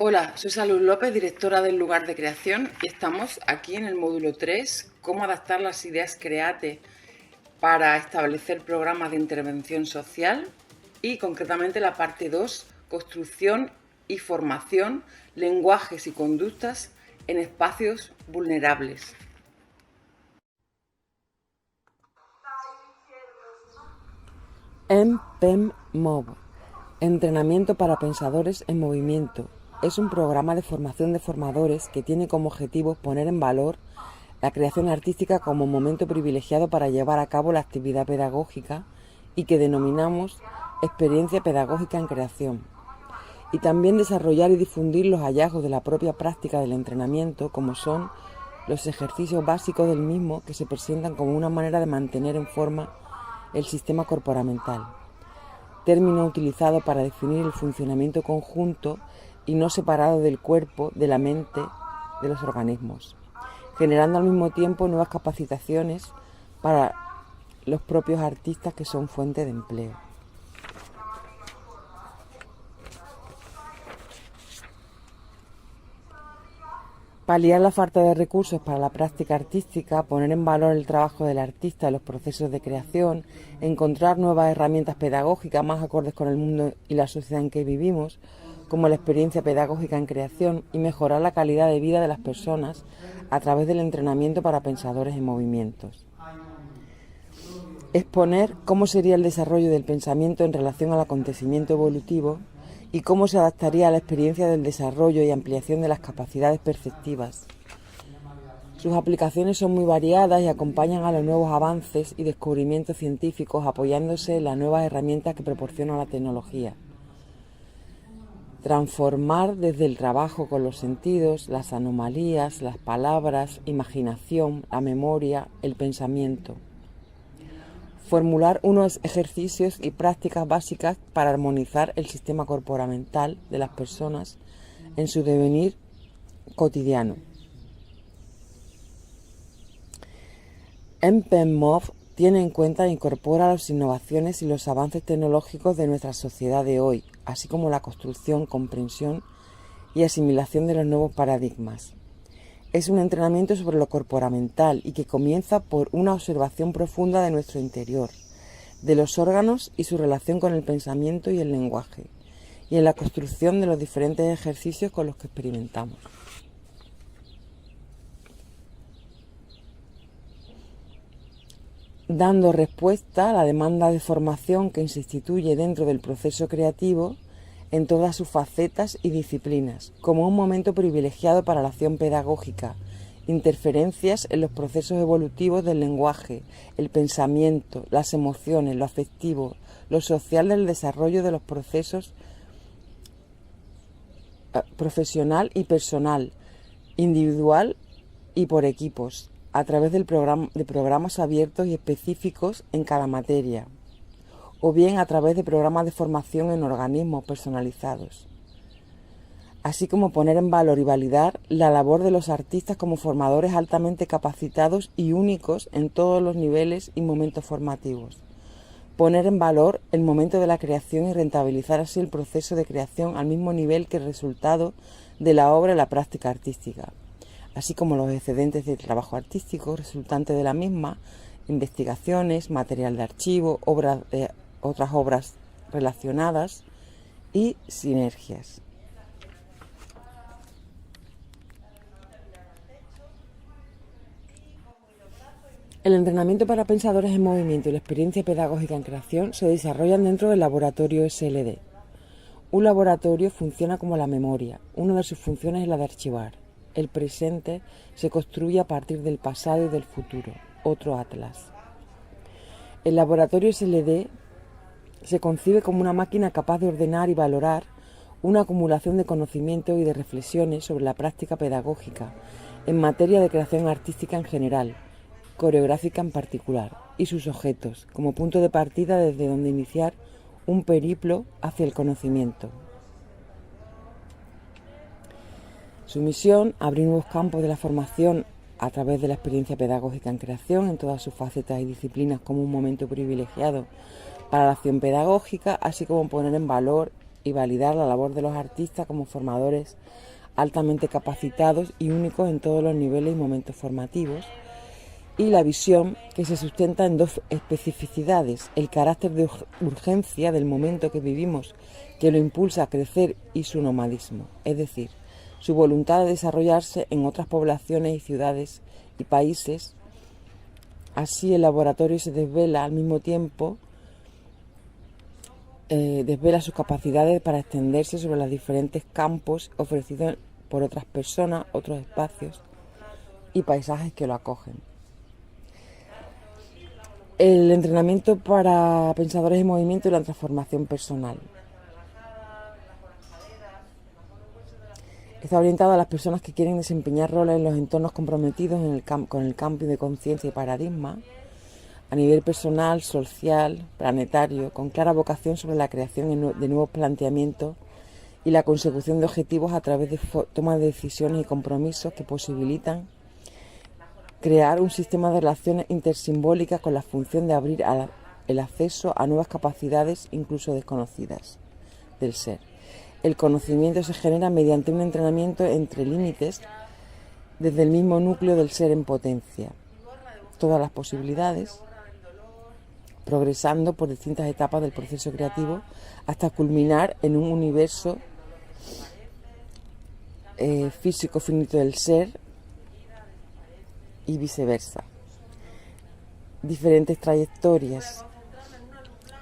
Hola, soy Salud López, directora del Lugar de Creación, y estamos aquí en el módulo 3, cómo adaptar las ideas Create para establecer programas de intervención social, y concretamente la parte 2, construcción y formación, lenguajes y conductas en espacios vulnerables. MPEM-MOV, Entrenamiento para Pensadores en Movimiento, es un programa de formación de formadores que tiene como objetivo poner en valor la creación artística como momento privilegiado para llevar a cabo la actividad pedagógica y que denominamos experiencia pedagógica en creación. Y también desarrollar y difundir los hallazgos de la propia práctica del entrenamiento, como son los ejercicios básicos del mismo que se presentan como una manera de mantener en forma el sistema corporamental, término utilizado para definir el funcionamiento conjunto y no separado del cuerpo, de la mente, de los organismos, generando al mismo tiempo nuevas capacitaciones para los propios artistas que son fuente de empleo. Paliar la falta de recursos para la práctica artística, poner en valor el trabajo del artista en los procesos de creación, encontrar nuevas herramientas pedagógicas más acordes con el mundo y la sociedad en que vivimos, como la experiencia pedagógica en creación, y mejorar la calidad de vida de las personas a través del entrenamiento para pensadores en movimientos. Exponer cómo sería el desarrollo del pensamiento en relación al acontecimiento evolutivo y cómo se adaptaría a la experiencia del desarrollo y ampliación de las capacidades perceptivas. Sus aplicaciones son muy variadas y acompañan a los nuevos avances y descubrimientos científicos apoyándose en las nuevas herramientas que proporciona la tecnología. Transformar desde el trabajo con los sentidos, las anomalías, las palabras, imaginación, la memoria, el pensamiento. Formular unos ejercicios y prácticas básicas para armonizar el sistema corporamental de las personas en su devenir cotidiano. MPEM-MOV tiene en cuenta e incorpora las innovaciones y los avances tecnológicos de nuestra sociedad de hoy, así como la construcción, comprensión y asimilación de los nuevos paradigmas. Es un entrenamiento sobre lo corporamental y que comienza por una observación profunda de nuestro interior, de los órganos y su relación con el pensamiento y el lenguaje, y en la construcción de los diferentes ejercicios con los que experimentamos. Dando respuesta a la demanda de formación que se instituye dentro del proceso creativo en todas sus facetas y disciplinas, como un momento privilegiado para la acción pedagógica, interferencias en los procesos evolutivos del lenguaje, el pensamiento, las emociones, lo afectivo, lo social del desarrollo de los procesos profesional y personal, individual y por equipos, a través de programas abiertos y específicos en cada materia, o bien a través de programas de formación en organismos personalizados, así como poner en valor y validar la labor de los artistas como formadores altamente capacitados y únicos en todos los niveles y momentos formativos. Poner en valor el momento de la creación y rentabilizar así el proceso de creación al mismo nivel que el resultado de la obra y la práctica artística, así como los excedentes de trabajo artístico resultantes de la misma, investigaciones, material de archivo, otras obras relacionadas y sinergias. El entrenamiento para pensadores en movimiento y la experiencia pedagógica en creación se desarrollan dentro del laboratorio SLD. Un laboratorio funciona como la memoria. Una de sus funciones es la de archivar. El presente se construye a partir del pasado y del futuro, otro atlas. El laboratorio SLD se concibe como una máquina capaz de ordenar y valorar una acumulación de conocimiento y de reflexiones sobre la práctica pedagógica en materia de creación artística en general, coreográfica en particular, y sus objetos, como punto de partida desde donde iniciar un periplo hacia el conocimiento. Su misión, abrir nuevos campos de la formación a través de la experiencia pedagógica en creación en todas sus facetas y disciplinas como un momento privilegiado para la acción pedagógica, así como poner en valor y validar la labor de los artistas como formadores altamente capacitados y únicos en todos los niveles y momentos formativos, y la visión que se sustenta en dos especificidades: el carácter de urgencia del momento que vivimos, que lo impulsa a crecer, y su nomadismo, es decir, su voluntad de desarrollarse en otras poblaciones y ciudades y países. Así el laboratorio se desvela al mismo tiempo, desvela sus capacidades para extenderse sobre los diferentes campos ofrecidos por otras personas, otros espacios y paisajes que lo acogen. El entrenamiento para pensadores en movimiento y la transformación personal. Está orientado a las personas que quieren desempeñar roles en los entornos comprometidos con el cambio de conciencia y paradigma, a nivel personal, social, planetario, con clara vocación sobre la creación de nuevos planteamientos y la consecución de objetivos a través de toma de decisiones y compromisos que posibilitan crear un sistema de relaciones intersimbólicas con la función de abrir el acceso a nuevas capacidades, incluso desconocidas, del ser. El conocimiento se genera mediante un entrenamiento entre límites desde el mismo núcleo del ser en potencia, todas las posibilidades, progresando por distintas etapas del proceso creativo hasta culminar en un universo físico finito del ser y viceversa. Diferentes trayectorias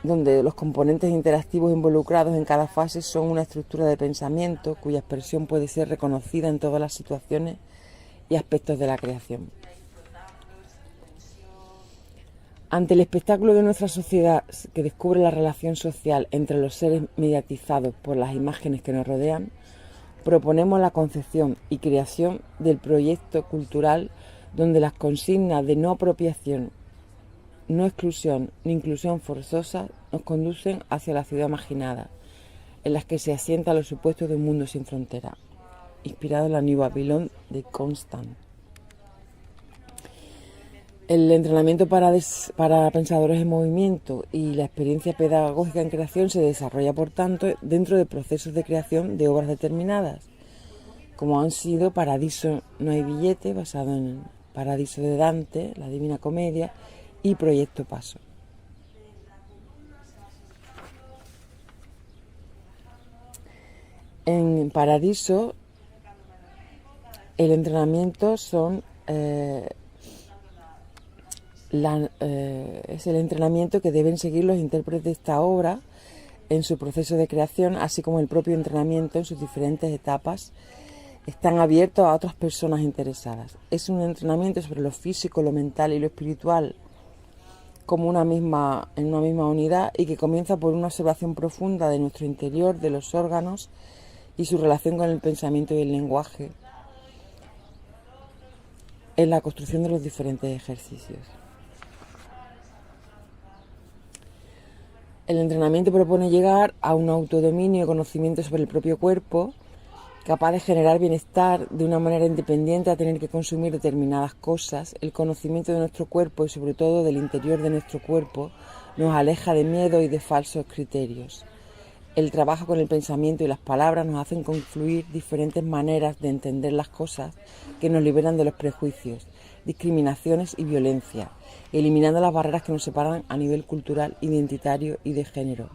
donde los componentes interactivos involucrados en cada fase son una estructura de pensamiento cuya expresión puede ser reconocida en todas las situaciones y aspectos de la creación. Ante el espectáculo de nuestra sociedad que descubre la relación social entre los seres mediatizados por las imágenes que nos rodean, proponemos la concepción y creación del proyecto cultural donde las consignas de no apropiación, no exclusión ni inclusión forzosa nos conducen hacia la ciudad imaginada, en las que se asientan los supuestos de un mundo sin frontera, inspirado en la New Babylon de Constant. El entrenamiento para pensadores en movimiento y la experiencia pedagógica en creación se desarrolla, por tanto, dentro de procesos de creación de obras determinadas, como han sido Paradiso no hay billete, basado en Paradiso de Dante, la Divina Comedia, y Proyecto Paso. En Paradiso, el entrenamiento es el entrenamiento que deben seguir los intérpretes de esta obra en su proceso de creación, así como el propio entrenamiento en sus diferentes etapas. Están abiertos a otras personas interesadas. Es un entrenamiento sobre lo físico, lo mental y lo espiritual como en una misma unidad, y que comienza por una observación profunda de nuestro interior, de los órganos y su relación con el pensamiento y el lenguaje en la construcción de los diferentes ejercicios. El entrenamiento propone llegar a un autodominio y conocimiento sobre el propio cuerpo, capaz de generar bienestar de una manera independiente a tener que consumir determinadas cosas. El conocimiento de nuestro cuerpo y sobre todo del interior de nuestro cuerpo nos aleja de miedo y de falsos criterios. El trabajo con el pensamiento y las palabras nos hacen confluir diferentes maneras de entender las cosas que nos liberan de los prejuicios, discriminaciones y violencia, eliminando las barreras que nos separan a nivel cultural, identitario y de género.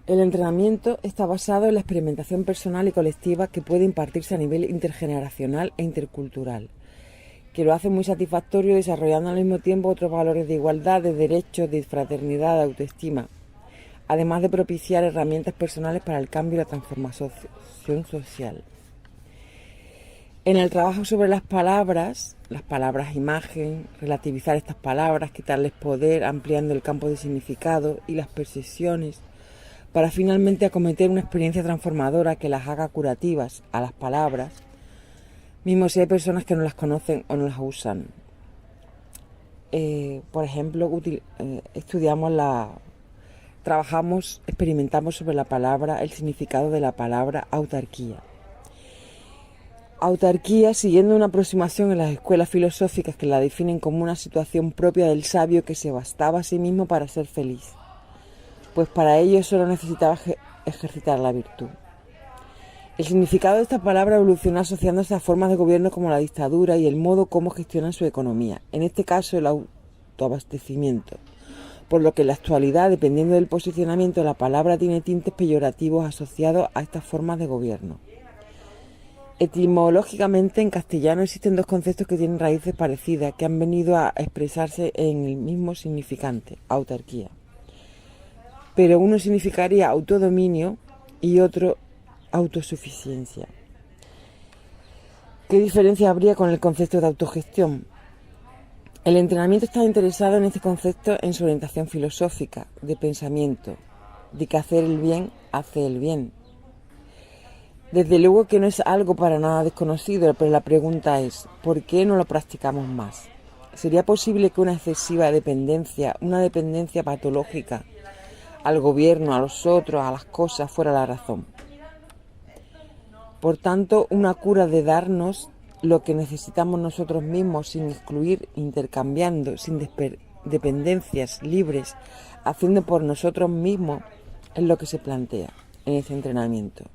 El entrenamiento está basado en la experimentación personal y colectiva que puede impartirse a nivel intergeneracional e intercultural, que lo hace muy satisfactorio, desarrollando al mismo tiempo otros valores de igualdad, de derechos, de fraternidad, de autoestima, además de propiciar herramientas personales para el cambio y la transformación social. En el trabajo sobre las palabras imagen, relativizar estas palabras, quitarles poder, ampliando el campo de significado y las percepciones, para finalmente acometer una experiencia transformadora que las haga curativas a las palabras, mismo si hay personas que no las conocen o no las usan. Por ejemplo, experimentamos sobre la palabra, el significado de la palabra autarquía. Autarquía, siguiendo una aproximación en las escuelas filosóficas que la definen como una situación propia del sabio que se bastaba a sí mismo para ser feliz, pues para ello solo necesitaba ejercitar la virtud. El significado de esta palabra evolucionó asociándose a formas de gobierno como la dictadura y el modo como gestionan su economía, en este caso el autoabastecimiento, por lo que en la actualidad, dependiendo del posicionamiento, la palabra tiene tintes peyorativos asociados a estas formas de gobierno. Etimológicamente, en castellano existen dos conceptos que tienen raíces parecidas, que han venido a expresarse en el mismo significante, autarquía. Pero uno significaría autodominio y otro autosuficiencia. ¿Qué diferencia habría con el concepto de autogestión? El entrenamiento está interesado en este concepto en su orientación filosófica, de pensamiento, de que hacer el bien hace el bien. Desde luego que no es algo para nada desconocido, pero la pregunta es, ¿por qué no lo practicamos más? ¿Sería posible que una excesiva dependencia, una dependencia patológica al gobierno, a los otros, a las cosas, fuera la razón? Por tanto, una cura de darnos lo que necesitamos nosotros mismos sin excluir, intercambiando, sin dependencias, libres, haciendo por nosotros mismos, es lo que se plantea en este entrenamiento.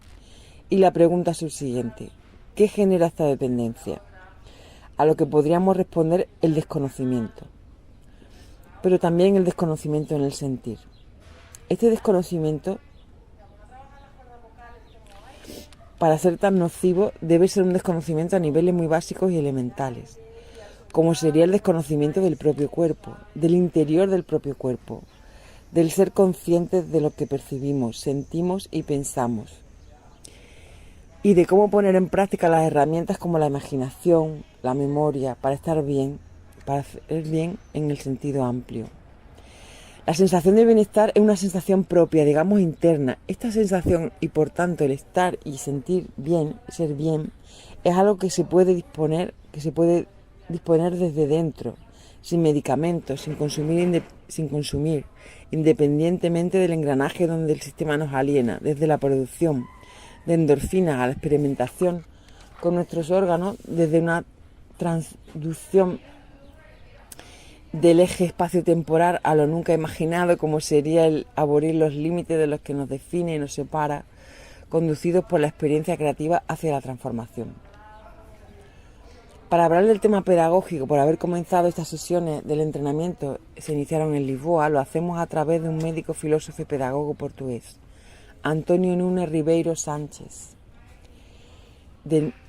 Y la pregunta es el siguiente: ¿qué genera esta dependencia? A lo que podríamos responder el desconocimiento, pero también el desconocimiento en el sentir. Este desconocimiento, para ser tan nocivo, debe ser un desconocimiento a niveles muy básicos y elementales, como sería el desconocimiento del propio cuerpo, del interior del propio cuerpo, del ser conscientes de lo que percibimos, sentimos y pensamos, y de cómo poner en práctica las herramientas como la imaginación, la memoria, para estar bien, para hacer bien en el sentido amplio. La sensación de bienestar es una sensación propia, digamos interna. Esta sensación y por tanto el estar y sentir bien, ser bien, es algo que se puede disponer desde dentro, sin medicamentos, sin consumir, independientemente del engranaje donde el sistema nos aliena, desde la producción de endorfinas a la experimentación con nuestros órganos, desde una transducción del eje espacio-temporal a lo nunca imaginado, como sería el abolir los límites de los que nos define y nos separa, conducidos por la experiencia creativa hacia la transformación. Para hablar del tema pedagógico, por haber comenzado estas sesiones del entrenamiento, se iniciaron en Lisboa, lo hacemos a través de un médico, filósofo y pedagogo portugués, António Nunes Ribeiro Sánchez,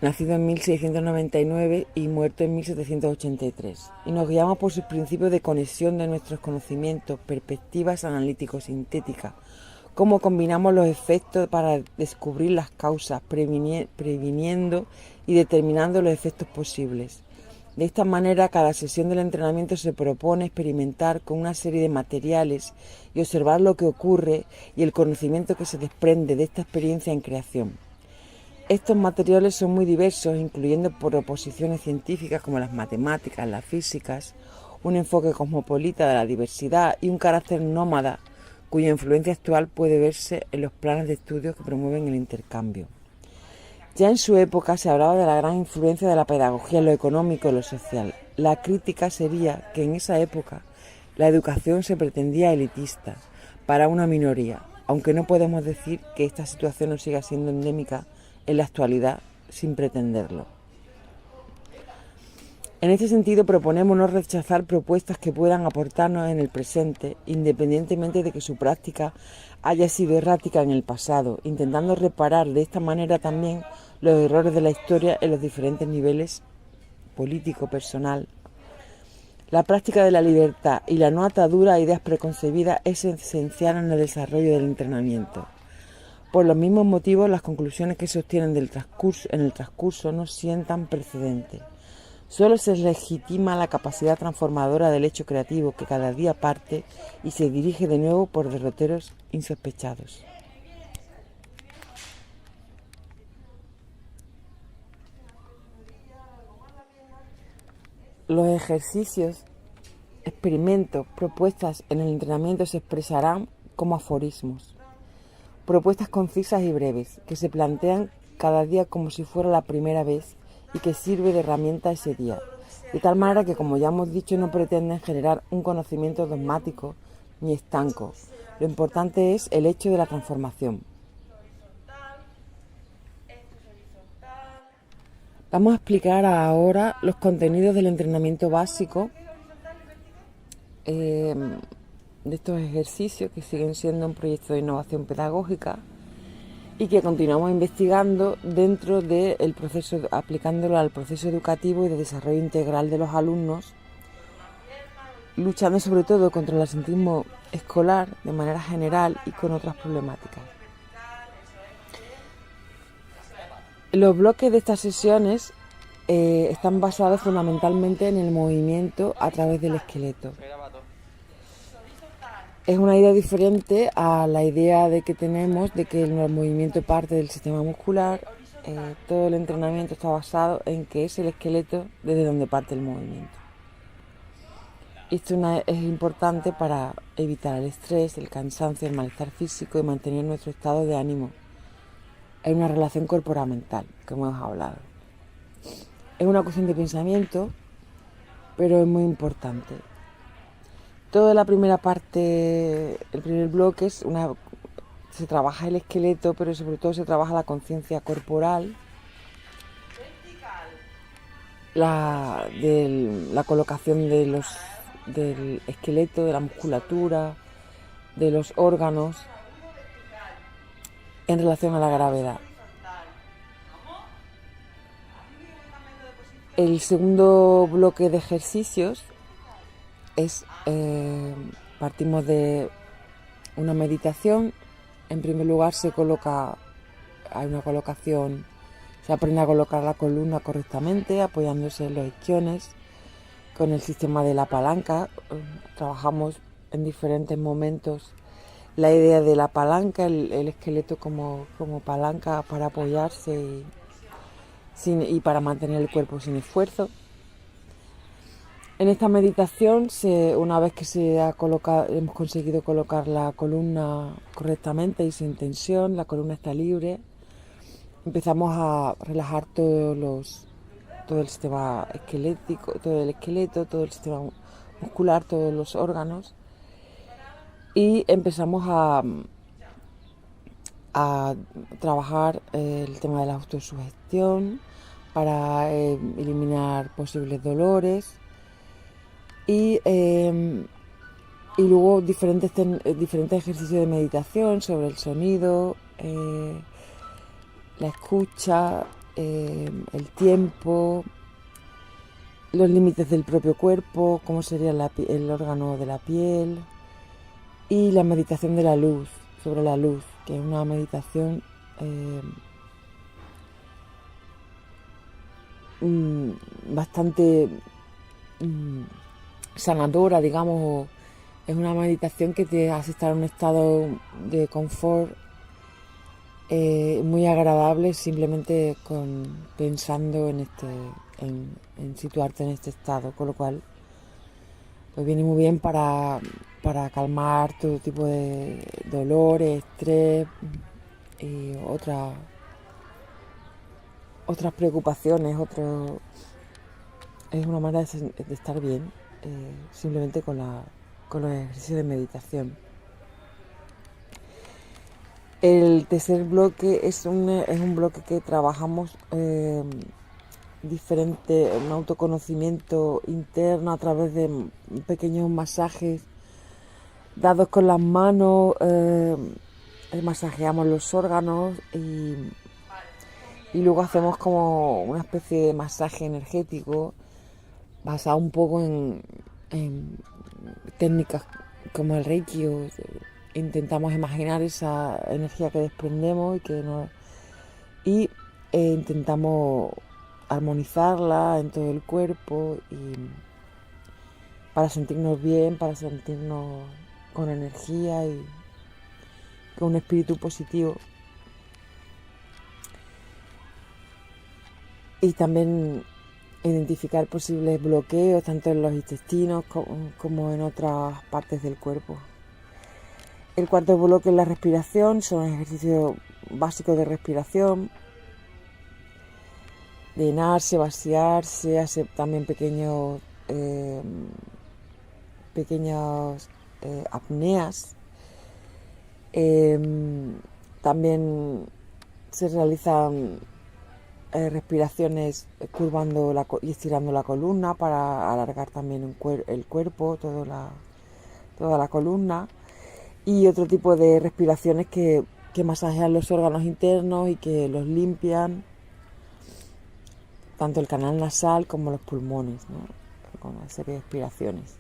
nacido en 1699 y muerto en 1783, y nos guiamos por sus principios de conexión de nuestros conocimientos, perspectivas analítico-sintéticas, cómo combinamos los efectos para descubrir las causas, previniendo y determinando los efectos posibles. De esta manera, cada sesión del entrenamiento se propone experimentar con una serie de materiales y observar lo que ocurre y el conocimiento que se desprende de esta experiencia en creación. Estos materiales son muy diversos, incluyendo proposiciones científicas como las matemáticas, las físicas, un enfoque cosmopolita de la diversidad y un carácter nómada, cuya influencia actual puede verse en los planes de estudios que promueven el intercambio. Ya en su época se hablaba de la gran influencia de la pedagogía en lo económico y lo social. La crítica sería que en esa época la educación se pretendía elitista, para una minoría, aunque no podemos decir que esta situación no siga siendo endémica en la actualidad sin pretenderlo. En este sentido, proponemos no rechazar propuestas que puedan aportarnos en el presente, independientemente de que su práctica haya sido errática en el pasado, intentando reparar de esta manera también los errores de la historia en los diferentes niveles político, personal. La práctica de la libertad y la no atadura a ideas preconcebidas es esencial en el desarrollo del entrenamiento. Por los mismos motivos, las conclusiones que se obtienen en el transcurso no sientan precedente. Solo se legitima la capacidad transformadora del hecho creativo que cada día parte y se dirige de nuevo por derroteros insospechados. Los ejercicios, experimentos, propuestas en el entrenamiento se expresarán como aforismos. Propuestas concisas y breves, que se plantean cada día como si fuera la primera vez y que sirve de herramienta ese día. De tal manera que, como ya hemos dicho, no pretenden generar un conocimiento dogmático ni estanco. Lo importante es el hecho de la transformación. Vamos a explicar ahora los contenidos del entrenamiento básico de estos ejercicios que siguen siendo un proyecto de innovación pedagógica y que continuamos investigando dentro del proceso, aplicándolo al proceso educativo y de desarrollo integral de los alumnos, luchando sobre todo contra el absentismo escolar de manera general y con otras problemáticas. Los bloques de estas sesiones están basados fundamentalmente en el movimiento a través del esqueleto. Es una idea diferente a la idea de que tenemos de que el movimiento parte del sistema muscular. Todo el entrenamiento está basado en que es el esqueleto desde donde parte el movimiento. Esto es importante para evitar el estrés, el cansancio, el malestar físico y mantener nuestro estado de ánimo. Hay una relación corporal-mental, como hemos hablado. Es una cuestión de pensamiento, pero es muy importante. Toda la primera parte, el primer bloque se trabaja el esqueleto, pero sobre todo se trabaja la conciencia corporal, la colocación del esqueleto, de la musculatura, de los órganos en relación a la gravedad. El segundo bloque de ejercicios partimos de una meditación. En primer lugar hay una colocación, se aprende a colocar la columna correctamente, apoyándose en los isquiones, con el sistema de la palanca. Trabajamos en diferentes momentos la idea de la palanca, el esqueleto como palanca para apoyarse y para mantener el cuerpo sin esfuerzo. En esta meditación, una vez que hemos conseguido colocar la columna correctamente y sin tensión, la columna está libre, empezamos a relajar todo el sistema esquelético, todo el esqueleto, todo el sistema muscular, todos los órganos, y empezamos a trabajar el tema de la autosugestión para eliminar posibles dolores. Y luego diferentes ejercicios de meditación sobre el sonido, la escucha, el tiempo, los límites del propio cuerpo, cómo sería el órgano de la piel, y la meditación de la luz, sobre la luz, que es una meditación bastante sanadora, digamos. Es una meditación que te hace estar en un estado de confort muy agradable, simplemente pensando en situarte en este estado, con lo cual pues viene muy bien para calmar todo tipo de dolores, estrés y otras preocupaciones. Es una manera de estar bien, simplemente con los ejercicios de meditación. El tercer bloque es un bloque que trabajamos diferente, un autoconocimiento interno a través de pequeños masajes dados con las manos. Masajeamos los órganos y luego hacemos como una especie de masaje energético basado un poco en técnicas como el Reiki. Intentamos imaginar esa energía que desprendemos y intentamos armonizarla en todo el cuerpo para sentirnos bien, para sentirnos con energía y con un espíritu positivo. Y también identificar posibles bloqueos tanto en los intestinos como en otras partes del cuerpo. El cuarto bloque es la respiración, son ejercicios básicos de respiración. llenarse, vaciarse, hacer también eh, pequeñas apneas. También se realizan respiraciones curvando y estirando la columna para alargar también el cuerpo, toda la columna. Y otro tipo de respiraciones que masajean los órganos internos y que los limpian, tanto el canal nasal como los pulmones, ¿no? Con una serie de respiraciones.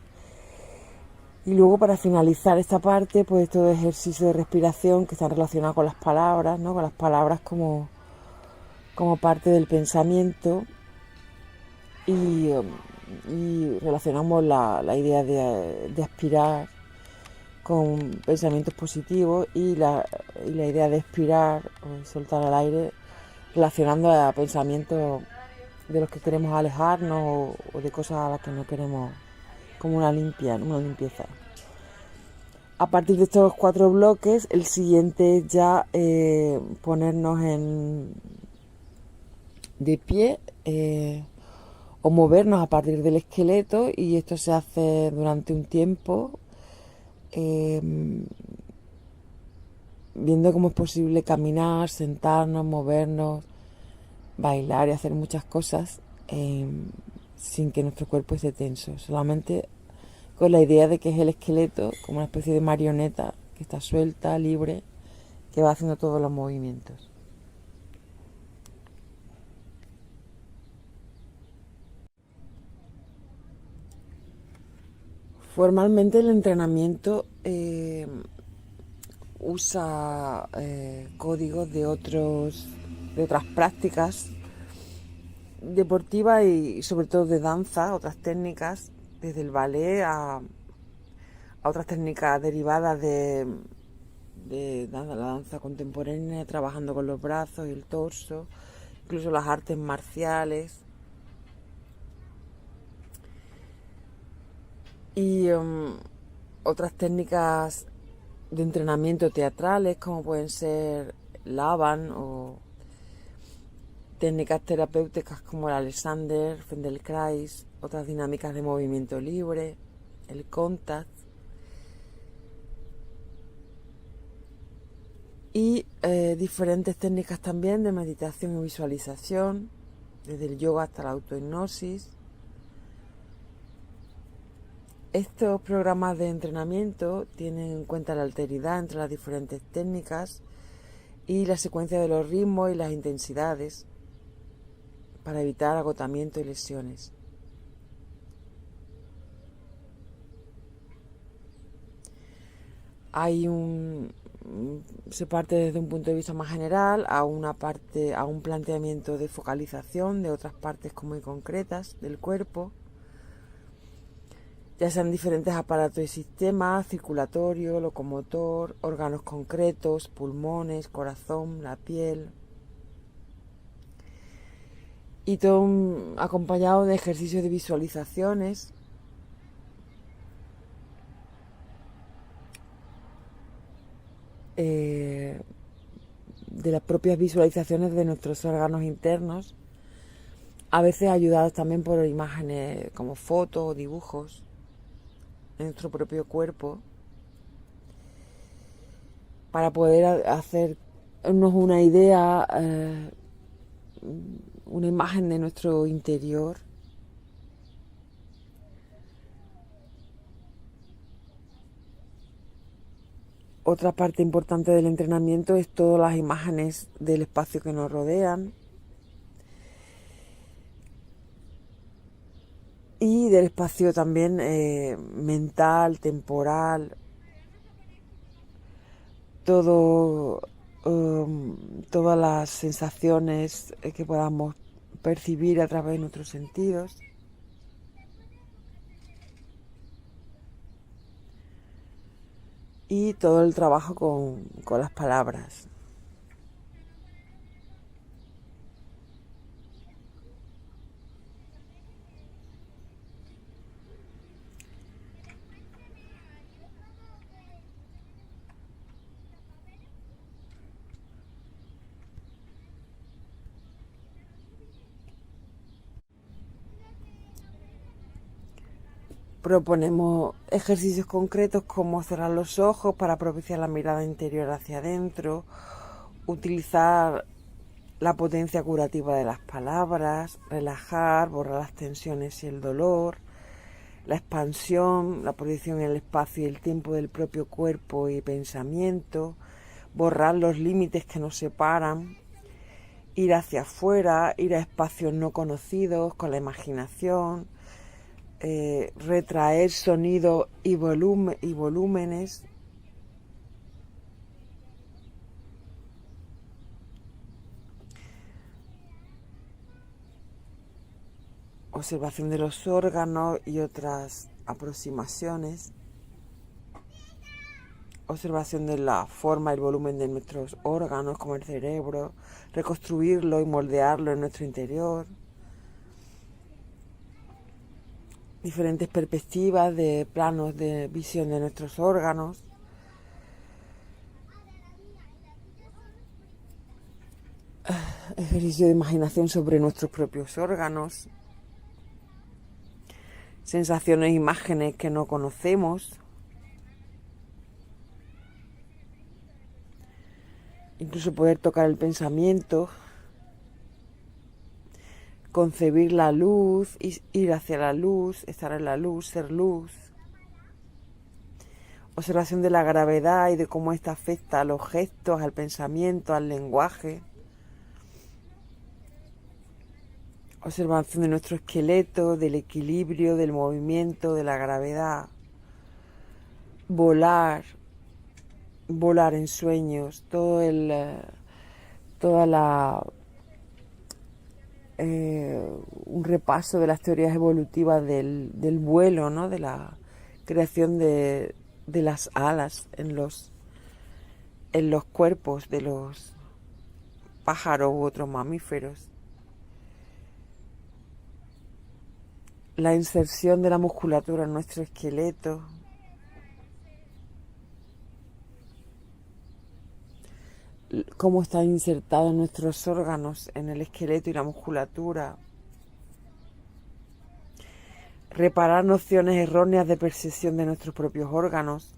Y luego, para finalizar esta parte, pues todo ejercicio de respiración que están relacionados con las palabras, ¿no? Con las palabras como parte del pensamiento, y relacionamos la idea de aspirar con pensamientos positivos y la idea de expirar o soltar al aire relacionando a pensamientos de los que queremos alejarnos o de cosas a las que no queremos, como una limpieza. A partir de estos 4 bloques, el siguiente es ya ponernos de pie o movernos a partir del esqueleto, y esto se hace durante un tiempo, eh, viendo cómo es posible caminar, sentarnos, movernos, bailar y hacer muchas cosas sin que nuestro cuerpo esté tenso, solamente con la idea de que es el esqueleto como una especie de marioneta que está suelta, libre, que va haciendo todos los movimientos. Formalmente el entrenamiento usa códigos de otras prácticas deportivas y sobre todo de danza, otras técnicas, desde el ballet a otras técnicas derivadas de la danza contemporánea, trabajando con los brazos y el torso, incluso las artes marciales. Y otras técnicas de entrenamiento teatrales, como pueden ser Laban, o técnicas terapéuticas como el Alexander, Feldenkrais, otras dinámicas de movimiento libre, el contact, y diferentes técnicas también de meditación y visualización, desde el yoga hasta la autohipnosis. Estos programas de entrenamiento tienen en cuenta la alteridad entre las diferentes técnicas y la secuencia de los ritmos y las intensidades para evitar agotamiento y lesiones. Se parte desde un punto de vista más general a un planteamiento de focalización de otras partes muy concretas del cuerpo, ya sean diferentes aparatos y sistemas, circulatorio, locomotor, órganos concretos, pulmones, corazón, la piel, y todo acompañado de ejercicios de visualizaciones de las propias visualizaciones de nuestros órganos internos, a veces ayudados también por imágenes como fotos o dibujos de nuestro propio cuerpo, para poder hacernos una idea, una imagen de nuestro interior. Otra parte importante del entrenamiento es todas las imágenes del espacio que nos rodean y del espacio también mental, temporal, todas las sensaciones que podamos percibir a través de nuestros sentidos. Y todo el trabajo con las palabras. Proponemos ejercicios concretos como cerrar los ojos para propiciar la mirada interior hacia adentro, utilizar la potencia curativa de las palabras, relajar, borrar las tensiones y el dolor, la expansión, la proyección en el espacio y el tiempo del propio cuerpo y pensamiento, borrar los límites que nos separan, ir hacia afuera, ir a espacios no conocidos con la imaginación, retraer sonido y volúmenes, observación de los órganos y otras aproximaciones, observación de la forma y el volumen de nuestros órganos como el cerebro, reconstruirlo y moldearlo en nuestro interior, diferentes perspectivas de planos de visión de nuestros órganos, ejercicio de imaginación sobre nuestros propios órganos, sensaciones e imágenes que no conocemos, incluso poder tocar el pensamiento, concebir la luz, ir hacia la luz, estar en la luz, ser luz, observación de la gravedad y de cómo ésta afecta a los gestos, al pensamiento, al lenguaje, observación de nuestro esqueleto, del equilibrio, del movimiento, de la gravedad, volar en sueños, un repaso de las teorías evolutivas del vuelo, ¿no? De la creación de las alas en los cuerpos de los pájaros u otros mamíferos. La inserción de la musculatura en nuestro esqueleto. Cómo están insertados nuestros órganos en el esqueleto y la musculatura. Reparar nociones erróneas de percepción de nuestros propios órganos,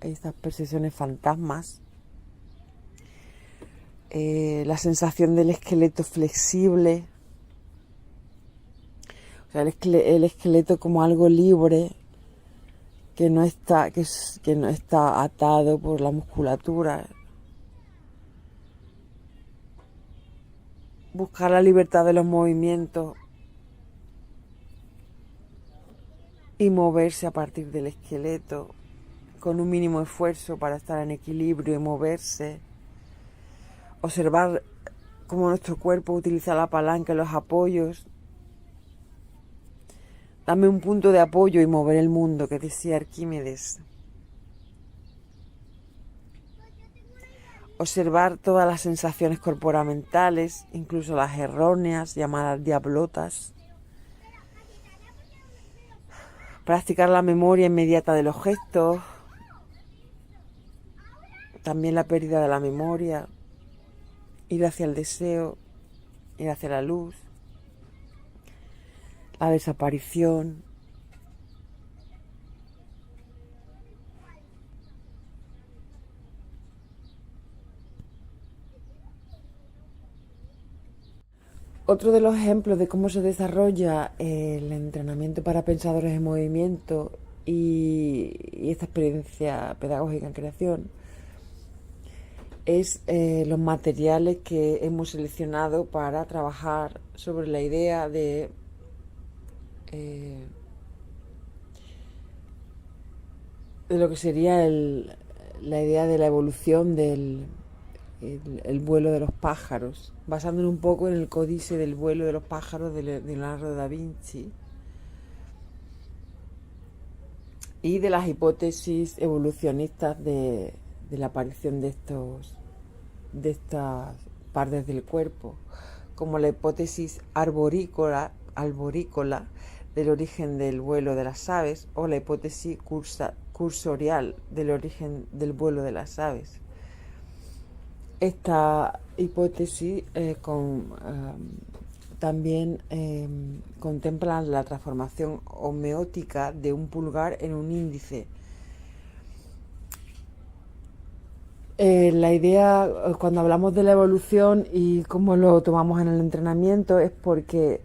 estas percepciones fantasmas. La sensación del esqueleto flexible, o sea, el esqueleto como algo libre que no está atado por la musculatura. Buscar la libertad de los movimientos y moverse a partir del esqueleto con un mínimo esfuerzo para estar en equilibrio y moverse. Observar cómo nuestro cuerpo utiliza la palanca y los apoyos. Dame un punto de apoyo y mover el mundo, que decía Arquímedes. Observar todas las sensaciones corporamentales, incluso las erróneas, llamadas diablotas. Practicar la memoria inmediata de los gestos. También la pérdida de la memoria. Ir hacia el deseo, ir hacia la luz. La desaparición. Otro de los ejemplos de cómo se desarrolla el entrenamiento para pensadores en movimiento y esta experiencia pedagógica en creación es los materiales que hemos seleccionado para trabajar sobre la idea de lo que sería la idea de la evolución del vuelo de los pájaros, basándonos un poco en el códice del vuelo de los pájaros de Leonardo da Vinci y de las hipótesis evolucionistas de la aparición de estas partes del cuerpo, como la hipótesis arborícola del origen del vuelo de las aves o la hipótesis cursorial del origen del vuelo de las aves. Esta hipótesis también contemplan la transformación homeótica de un pulgar en un índice. La idea, cuando hablamos de la evolución y cómo lo tomamos en el entrenamiento, es porque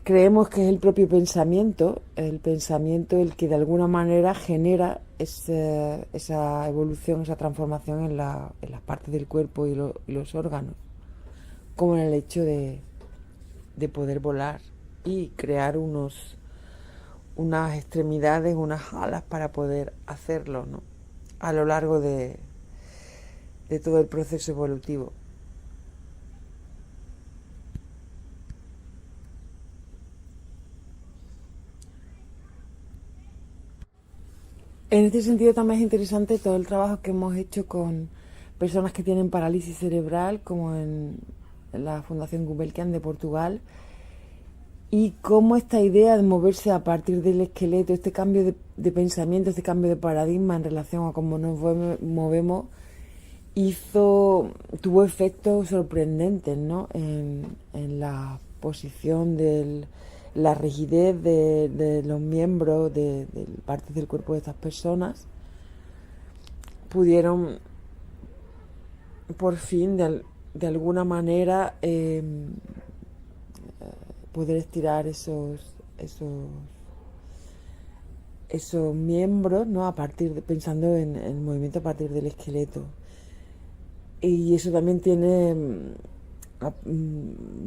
creemos que es el propio pensamiento el que de alguna manera genera esa evolución, esa transformación en las partes del cuerpo y los órganos, como en el hecho de poder volar y crear unas extremidades, unas alas para poder hacerlo, ¿no? A lo largo de todo el proceso evolutivo. En este sentido también es interesante todo el trabajo que hemos hecho con personas que tienen parálisis cerebral, como en la Fundación Gulbenkian de Portugal, y cómo esta idea de moverse a partir del esqueleto, este cambio de pensamiento, este cambio de paradigma en relación a cómo nos movemos, tuvo efectos sorprendentes, ¿no? En la posición la rigidez de los miembros de partes del cuerpo de estas personas. Pudieron por fin de alguna manera poder estirar esos miembros, ¿no? Pensando en el movimiento a partir del esqueleto. Y eso también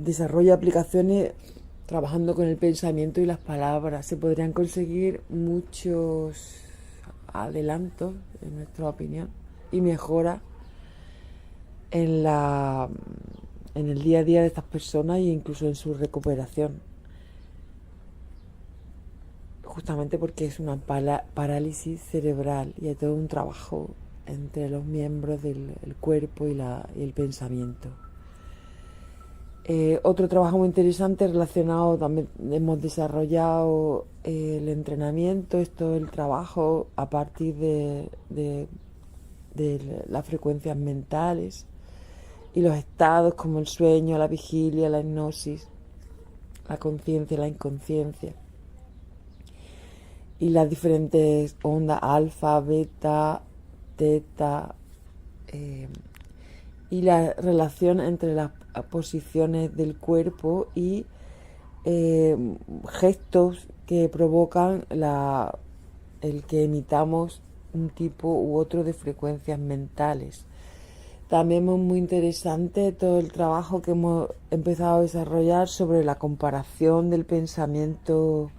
desarrolla aplicaciones trabajando con el pensamiento y las palabras. Se podrían conseguir muchos adelantos, en nuestra opinión, y mejoras en el día a día de estas personas e incluso en su recuperación, justamente porque es una parálisis cerebral y hay todo un trabajo entre los miembros del cuerpo y el pensamiento. Otro trabajo muy interesante relacionado, también hemos desarrollado el entrenamiento, esto el trabajo a partir de las frecuencias mentales y los estados como el sueño, la vigilia, la hipnosis, la conciencia, la inconsciencia, y las diferentes ondas alfa, beta, teta, y la relación entre las posiciones del cuerpo y gestos que provocan el que emitamos un tipo u otro de frecuencias mentales. También es muy interesante todo el trabajo que hemos empezado a desarrollar sobre la comparación del pensamiento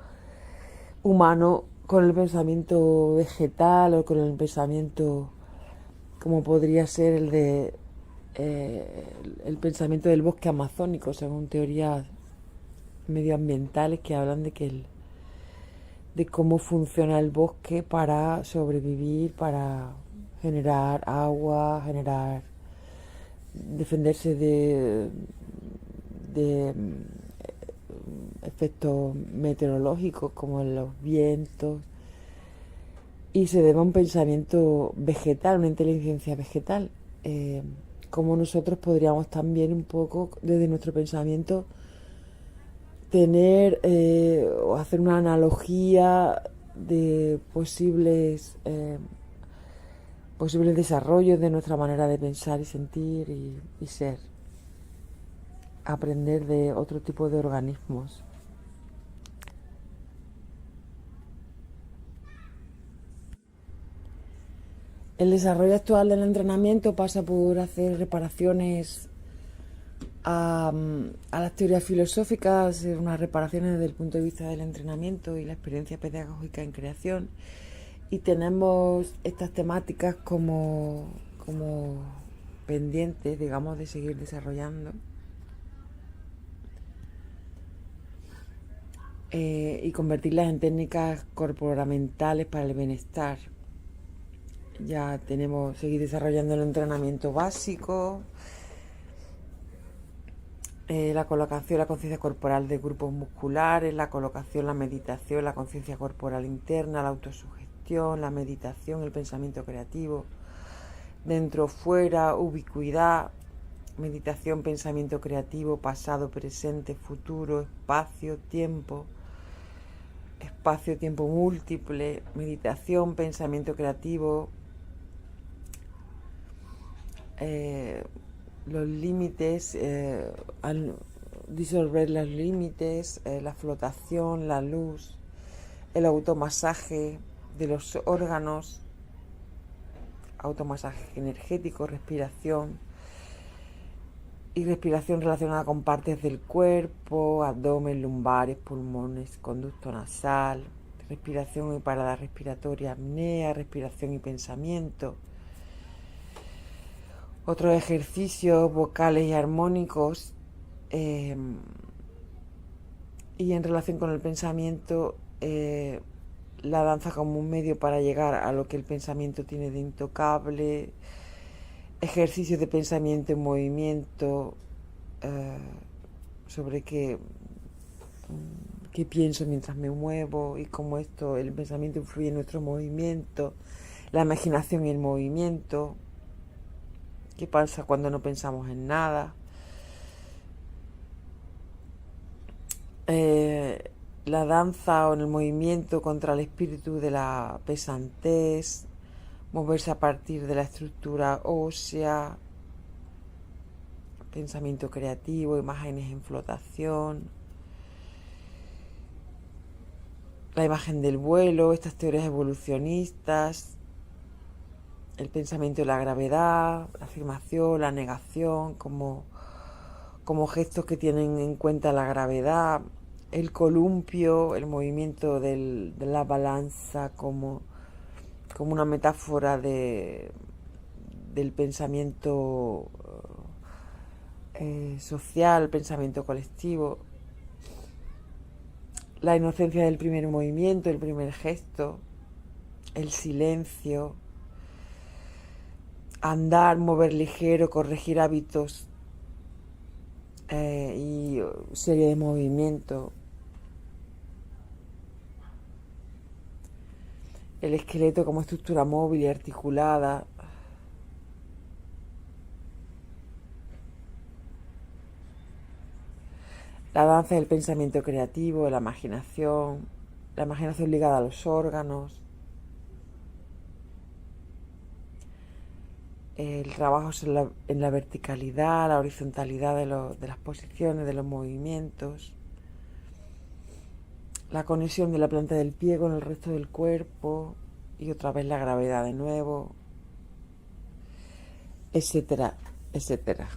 humano con el pensamiento vegetal o con el pensamiento como podría ser el pensamiento del bosque amazónico, según teorías medioambientales que hablan de cómo funciona el bosque para sobrevivir, para generar agua, defenderse de efectos meteorológicos como los vientos, y se debe a un pensamiento vegetal, una inteligencia vegetal. Como nosotros podríamos también un poco desde nuestro pensamiento tener o hacer una analogía de posibles desarrollos de nuestra manera de pensar y sentir y ser, aprender de otro tipo de organismos. El desarrollo actual del entrenamiento pasa por hacer reparaciones a las teorías filosóficas, unas reparaciones desde el punto de vista del entrenamiento y la experiencia pedagógica en creación, y tenemos estas temáticas como pendientes, digamos, de seguir desarrollando, y convertirlas en técnicas corporamentales para el bienestar. Ya seguir desarrollando el entrenamiento básico, la colocación, la conciencia corporal de grupos musculares, la colocación, la meditación, la conciencia corporal interna, la autosugestión, la meditación, el pensamiento creativo, dentro, fuera, ubicuidad, meditación, pensamiento creativo, pasado, presente, futuro, espacio, tiempo múltiple, meditación, pensamiento creativo, los límites, disolver los límites, la flotación, la luz, el automasaje de los órganos, automasaje energético, respiración y respiración relacionada con partes del cuerpo, abdomen, lumbares, pulmones, conducto nasal, respiración y parada respiratoria, apnea, respiración y pensamiento. Otros ejercicios vocales y armónicos, y en relación con el pensamiento, la danza como un medio para llegar a lo que el pensamiento tiene de intocable, ejercicios de pensamiento en movimiento, sobre qué pienso mientras me muevo y cómo el pensamiento influye en nuestro movimiento, la imaginación y el movimiento, qué pasa cuando no pensamos en nada. La danza o en el movimiento contra el espíritu de la pesantez, moverse a partir de la estructura ósea, pensamiento creativo, imágenes en flotación, la imagen del vuelo, estas teorías evolucionistas, el pensamiento de la gravedad, la afirmación, la negación, como gestos que tienen en cuenta la gravedad, el columpio, el movimiento de la balanza como una metáfora del pensamiento social, pensamiento colectivo, la inocencia del primer movimiento, el primer gesto, el silencio, andar, mover ligero, corregir hábitos y serie de movimientos. El esqueleto como estructura móvil y articulada. La danza del pensamiento creativo, la imaginación ligada a los órganos. El trabajo en la verticalidad, la horizontalidad de las posiciones, de los movimientos. La conexión de la planta del pie con el resto del cuerpo y otra vez la gravedad de nuevo, etcétera, etcétera.